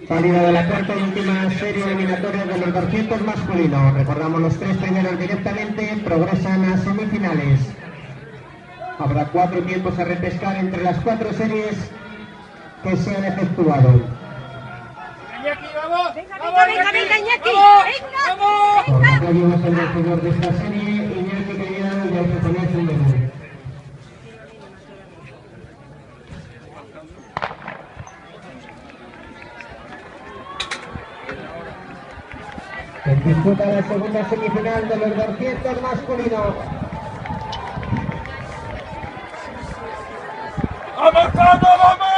Salida de la cuarta y última serie eliminatoria de los 200 masculinos. Recordamos, los 3 primeros directamente progresan a semifinales. Habrá 4 tiempos a repescar entre las 4 series que se han efectuado. Iñaki, vamos. Venga, Iñaki. Por acá vemos el vencedor de esta serie, Iñaki Criado, y hay que ponerse un menú. Que disputa la segunda semifinal de los 200 masculinos. ¡Vamos, vamos, vamos!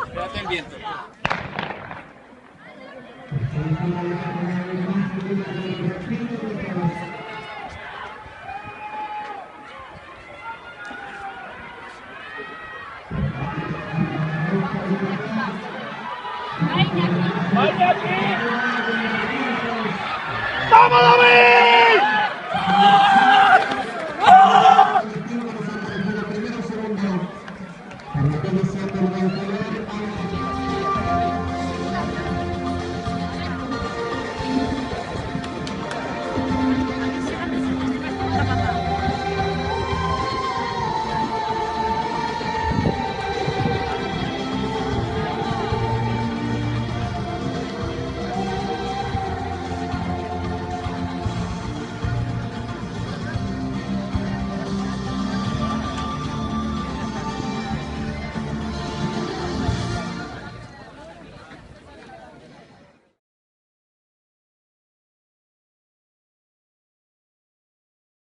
Espérate el viento. ¡Vaya aquí! ¡Vamos, David!